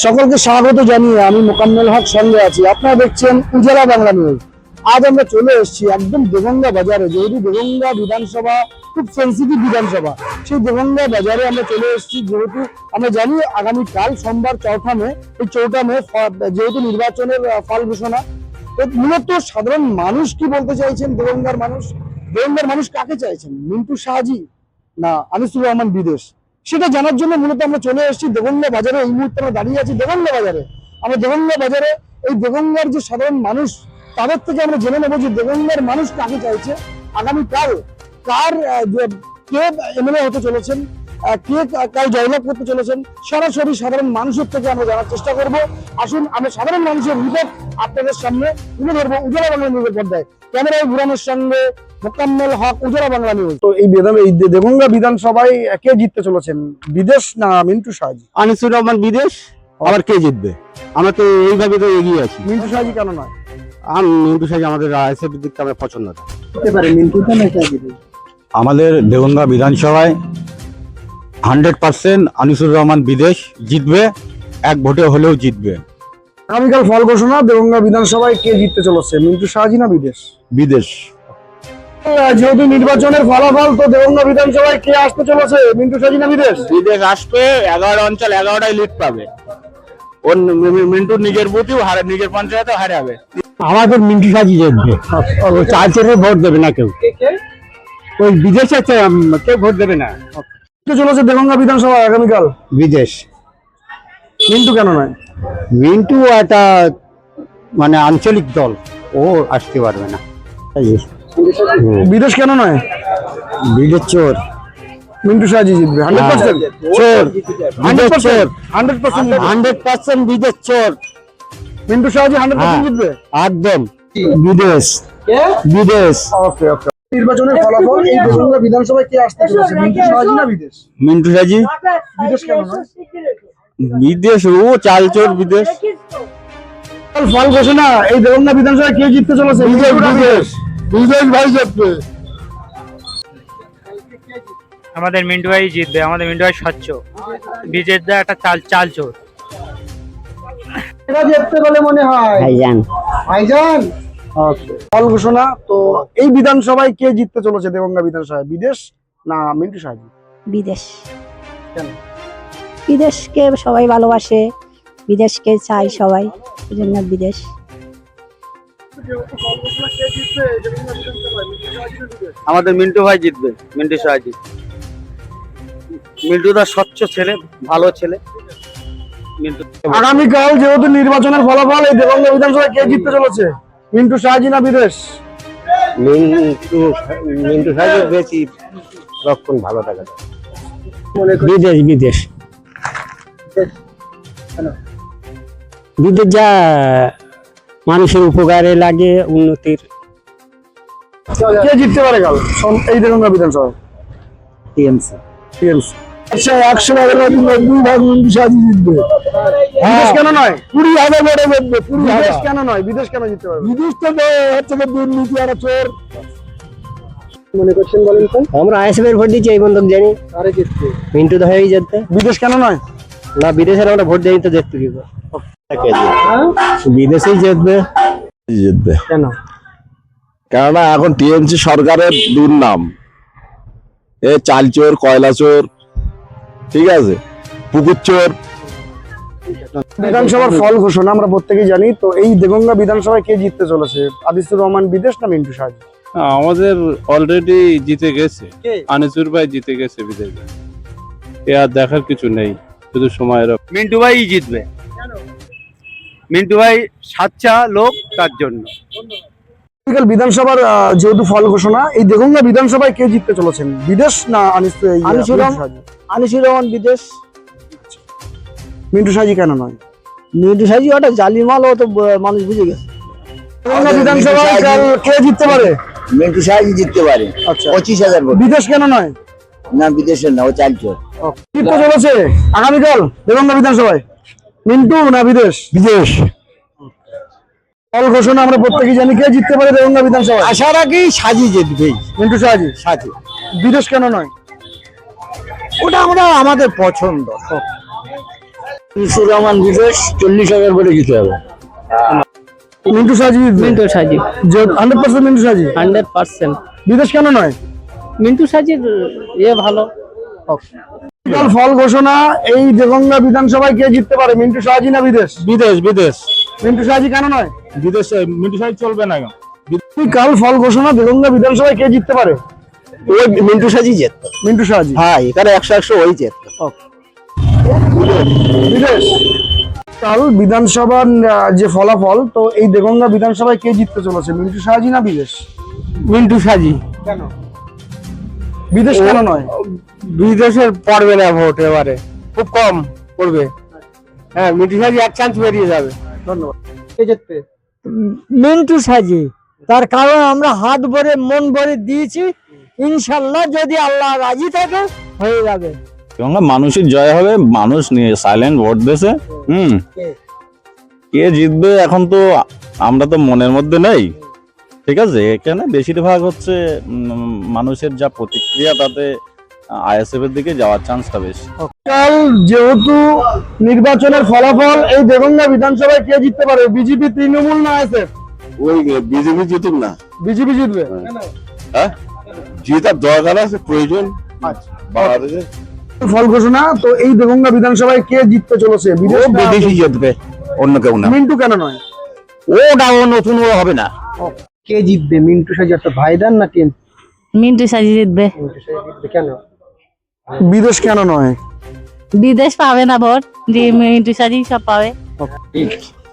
সকলকে স্বাগত জানিয়ে আমি মোকাম্মেল হক সঙ্গে আছি। আপনারা দেখছেন উজালা বাংলা নিউজ। আজ আমরা চলে এসেছি একদম দেগঙ্গা বাজারে, যেহেতু দেগঙ্গা বিধানসভা খুব সেন্সিটিভ বিধানসভা, সেই দেগঙ্গা বাজারে আমরা চলে এসেছি। যেহেতু আমরা জানি আগামীকাল সোমবার 4 মে, এই 4 মে যেহেতু নির্বাচনের ফল ঘোষণা, তো মূলত সাধারণ মানুষ কি বলতে চাইছেন, দেগঙ্গার মানুষ কাকে চাইছেন, মিন্টু শাহজি না আনিসুর রহমান বিদেশ, সেটা জানার জন্য মূলত আমরা চলে এসেছি দেগঙ্গা বাজারে। এই মুহূর্তে আমরা দাঁড়িয়ে আছি দেগঙ্গা বাজারে। আমরা দেগঙ্গা বাজারে এই দেগঙ্গার যে সাধারণ মানুষ, তাদের থেকে আমরা জেনে নেবো যে দেগঙ্গার মানুষ কাকে চাইছে, আগামীকাল কে এমএলএ হতে চলেছেন, কে কাল জয়লাভ করতে চলেছেন, সরাসরি সাধারণ মানুষের থেকে আমরা জানার চেষ্টা করব। আসুন আমরা সাধারণ মানুষের রিপোর্ট আপনাদের সামনে তুলে ধরবো উজালা বাংলা নিউজের পর্দায়। ক্যামেরায় ঘুরানোর সঙ্গে মোকাম্মেল হক, উজালা বাংলা নিউজ। তো এই দেগঙ্গা বিধানসভায় কে জিততে চলেছেন, বিদেশ না মিন্টু শাহজি? আনিসুর রহমান বিদেশ। আবার কে জিতবে? আমরা তো এইভাবে তো এগিয়ে আছি। মিন্টু শাহজি কেন নয়? মিন্টু শাহজি আমাদের আইএসএফ দিকটা আমার পছন্দ না। আমাদের দেগঙ্গা বিধানসভায় 100% আনিসুর রহমান বিদেশ জিতবে, এক ভোটে হলেও জিতবে। আগামীকাল ফল ঘোষণা, দেগঙ্গা বিধানসভায় কে জিততে চলেছে, মিন্টু শাহজি না বিদেশ? বিদেশ। যেহেতু নির্বাচনের ফলাফল, তো দেগঙ্গা বিধানসভায় কে আসতে চলেছে, মিন্টু শাহজি না বিদেশ? বিদেশ আসবে। 11 অঞ্চল 11টাই লিড পাবে। ওর মিন্টুর নিজের বুথেও হারে, নিজের পঞ্চায়েতেও হারাবে। আমাদের মিন্টু শাহজি জিতবে। চালচেরে ভোট দেবে না কেউ, ওই বিদেশে কেউ ভোট দেবে না। চলেছে দেগঙ্গা বিধানসভা আগামীকাল বিদেশ। মিন্টু কেন নয়? মিন্টু একটা মানে আঞ্চলিক দল, ও আসতে পারবে না। বিদেশ কেন নয়? বিদেশ চোর। মিন্টু শাহজি জিতবে 100%। চোর 100%। 100% বিদেশ চোর। মিন্টু শাহজি 100% জিতবে একদম বিদেশ। বিদেশ। ওকে ওকে। নির্বাচনের ফলাফল, এই দেগঙ্গা বিধানসভায় কে আসতে চলেছে, মিন্টু শাহজি না বিদেশ? মিন্টু শাহজি। বিদেশ কেন নয়? বিদেশ, ও চালচোর বিদেশ। ফল ঘোষণা, এই দেগঙ্গা বিধানসভায় কে জিততে চলেছে, বিদেশ। বিদেশ ভাই জিতবে। আমাদের মিন্টু ভাই জিতবে। আমাদের মিন্টু ভাই স্বচ্ছ, বিজেপি একটা চাল চোর। এরা জিততে বলে মনে হয় ভাইজান। ওকে, ফল ঘোষণা। তো এই বিধানসভায় কে জিততে চলেছে দেগঙ্গা বিধানসভায়, বিদেশ না মিন্টু শাহজি? বিদেশ। কেন? বিদেশকে সবাই ভালোবাসে, বিদেশকে চাই সবাই, এই জন্য বিদেশ। আমাদের মিন্টু ভাই জিতবে, মিন্টু শাহজি। মিন্টু দা স্বচ্ছ ছেলে, ভালো ছেলে। মিন্টু আগামীকাল যেহেতু নির্বাচনের ফলাফল, এই দেগঙ্গা বিধানসভায় কে জিততে চলেছে, মিন্টু শাহজি না বিদেশ? মিন্টু শাহজির বেশি লক্ষণ ভালো দেখা যায়। বিদেশ। বিদেশ বিদেশ যা মানুষের উপকারে লাগে, উন্নতির। কে জিততে পারে কাল এই দেগঙ্গা বিধানসভায়? টিএমসি। টিএমসি। আচ্ছা, 100 মিন্টু শাহজি জিতবে। বিদেশ কেন নয়? 20,000 ভোটে জিতবে। বিদেশ কেন নয়? বিদেশ কেন জিততে পারবে? বিদেশ তো হচ্ছে দুর্নীতি আর চোর। মনে করছেন বলেন তো? আমরা আইএসএফ এর ভোট দিচ্ছি, এই বন্ধক জানি। আরে জিতবে মিন্টু দা হয়েই জিতবে। বিদেশ কেন নয়? না, বিদেশের আমরা ভোট দেয়নি তো দেখতে কি করে। বিদেশেই জিতবে। জিতবে কেন? কেননা এখন টিএমসি সরকারের দুর্নাম, এ চালচোর, কয়লা চোর, ঠিক আছে, পুকুর চোর। বিধানসভার ফল ঘোষণা আমরা প্রত্যেকেই জানি। তো এই দেগঙ্গা বিধানসভায় কে জিততে চলেছে, আনিসুর রহমান বিদেশ না মিন্টু শাহজি? আমাদের অলরেডি জিতে গেছে, আনিসুর ভাই জিতে গেছে বিদেশে। এ আর দেখার কিছু নেই, শুধু সময়ের। মিন্টু ভাই জিতবে। মিন্টু ভাই সাচ্চা লোক, তার জন্য। আগামীকাল বিধানসভার যেহেতু ফল ঘোষণা, এই দেগঙ্গা বিধানসভায় কে জিততে চলেছেন, বিদেশ না আনিসুর রহমান বিদেশ? মিন্টু শাহজি কেন নয়? মিন্টু শাহজি ওটা জালিমাল, ও তো মানুষ বুঝে গেছে। দেগঙ্গা বিধানসভায় কে জিততে পারে? মিন্টু শাহজি জিততে পারে। আচ্ছা, 25,000 ভোট। বিদেশ কেন নয়? না, বিদেশের না, ও চালচোর। জিততে চলেছে আগামীকাল দেগঙ্গা বিধানসভায়, মিন্টু না বিদেশ? বিদেশ। ফল ঘোষণা আমরা প্রত্যেকেই জানি, কে জিততে পারে দেগঙ্গা বিধানসভায়? আশা রাখি শাহজি জিতবে। মিন্টু শাহজি। বিদেশ কেন নয়? ওটা আমাদের পছন্দ। আনিসুর রহমান বিদেশ 40,000 ভোটে জিতে যাবে। মিন্টু সাজি জিতবে? মিন্টু সাজি 100% মিন্টু সাজি। 100%। বিদেশ কেন নয়? মিন্টু সাজির ভালো। কাল ফল ঘোষণা, এই দেগঙ্গা বিধানসভায় কে জিততে পারে, মিন্টু সাজি না বিদেশ? বিদেশ বিদেশ মিন্টু সাজি কেন নয়? বিদেশে মিন্টু সাহেব চলবে না। কাল ফল ঘোষণা, দেগঙ্গা বিধানসভায় কে জিততে পারে? ওই মিন্টু সাজি জিততো। মিন্টু সাজি। হ্যাঁ, এখানে 100 ওই জিততো। বিদেশ। কাল বিধানসভার যে ফলাফল, তো এই দেগঙ্গা বিধানসভায় কে জিততে চলেছে, মিন্টু সাজি না বিদেশ? মিন্টু সাজি। কেন বিদেশ কেন নয়? বিদেশের পড়বে না ভোট, এবারে খুব কম পড়বে। হ্যাঁ, মিন্টু সাজি এক চান্স বেরিয়ে যাবে। ধন্যবাদ। কে জিতবে? মিন্টু সাজি, তার কারণ আমরা হাত ভরে মন ভরে দিয়েছি, ইনশাল্লাহ যদি আল্লাহ রাজি থাকে হয়ে যাবে। মানুষের জয় হবে, মানুষ নিয়ে সাইলেন্ট ভোট দিয়েছে। কে জিতবে এখন তো আমরা তো মনের মধ্যে নেই, ঠিক আছে। এখানে বেশিরভাগ হচ্ছে মানুষের যা প্রতিক্রিয়া, তাতে আইএসএফ এর দিকে যাওয়ার চান্সটা বেশি। কাল যেহেতু নির্বাচনের ফলাফল, এই দেগঙ্গা বিধানসভায় কে জিততে পারে, বিজেপি, তৃণমূল না আইএসএফ? ওই বিজেপি জিতুক না, বিজেপি জিতবে। জিতার দরকার আছে, প্রয়োজন বাংলাদেশে। ফল ঘোষণা, তো এই দেগঙ্গা বিধানসভায় কে জিততে চলেছে, বিদেশ না? বিদেশি জিতবে, অন্য কেউ না। মিন্টু কেন নয়? ওটাও নতুন ও হবে না। কে জিতবে, মিন্টু সাজি একটা ভাইদান না টিএম? মিন্টু সাজি জিতবে। কেন বিদেশ কেন নয়? বিদেশ পাবে না ভোট, মিন্টু সাজি সব পাবে।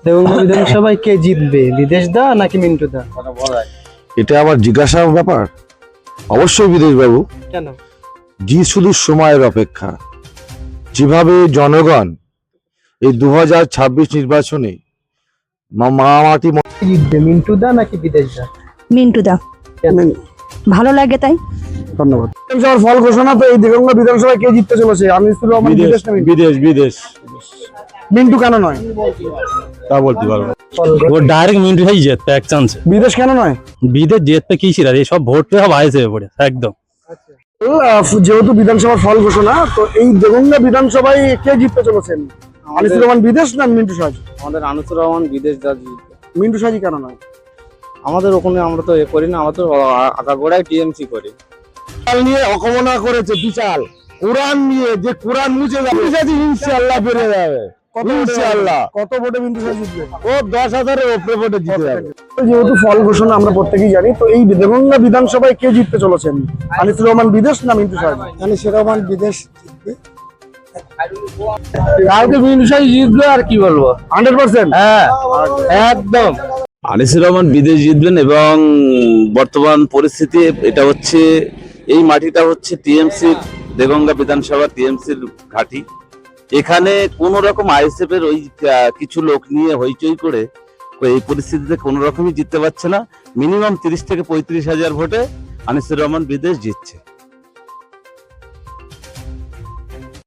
দেগঙ্গা বিধানসভায় কে জিতবে, বিদেশ দা নাকি মিন্টু দা? এটা আবার জিজ্ঞাসার ব্যাপার। অবশ্যই বিদেশ বাবু। কেন? জি শুধু সময়ের অপেক্ষা। যেভাবে জনগণ এই 2026 নির্বাচনে মামাটি জিতবে, মিন্টু দা নাকি বিদেশ দা? মিন্টু দা, ভালো লাগে তাই। ধন্যবাদ। বিধানসভার ফল ঘোষণা, তো এই দেগঙ্গা বিধানসভায় কে জিততে চলেছে, আনিসুর রহমান বিদেশ না মিন্টু? বিদেশ বিদেশ মিন্টু কেন নয়? তা বলতে পারবো না। ও ডাইরেক্ট মিন্টু সাজি জিতবে এক চান্সে। বিদেশ কেন নয়? বিদেশ জিতবে কি ছিল, এই সব ভোট সব আইএসএফ পড়ে একদম। যেহেতু বিধানসভার ফল ঘোষণা, তো এই দেগঙ্গা বিধানসভায় কে জিততে চলেছেন, আনিসুর রহমান বিদেশ না মিন্টু সাজি? আমাদের আনিসুর রহমান বিদেশ যা জিতবে। মিন্টু সাজি কেন নয়? আমাদের ওখানে আমরা তো করি না, আমরা তো আগাগোড়ায় টিএমসি করি। নিয়ে অকমনা করেছে বিশাল, কোরআন নিয়ে যে কোরআন মুছে যাবে, ইনশাআল্লাহ বেড়ে যাবে। ইনশাআল্লাহ কত ভোটে মিন্টু সাজি জিতবে? ও 10,000-এর উপরে ভোটে জিতে যাবে। যেহেতু ফল ঘোষণা আমরা প্রত্যেকেই জানি, তো এই দেগঙ্গা বিধানসভায় কে জিততে চলেছেন, আনিসুর রহমান বিদেশ না মিন্টু সাজি? আনিসুর রহমান বিদেশ জিতবে। কালকে মিন্টু সাজি জিতবে, আর কি বলবো, 100%। হ্যাঁ একদম। আনিসুর রহমান বিদেশ জিতবেন, এবং বর্তমান পরিস্থিতি এটা হচ্ছে, এই মাটিটা হচ্ছে টিএমসির, দেগঙ্গা বিধানসভা টিএমসির ঘাঁটি। এখানে কোন রকম আইএসএফ এর ওই কিছু লোক নিয়ে হইচই করে এই পরিস্থিতিতে কোন রকমই জিততে পারছে না। মিনিমাম 30 থেকে 35 হাজার ভোটে আনিসুর রহমান বিদেশ জিতছে।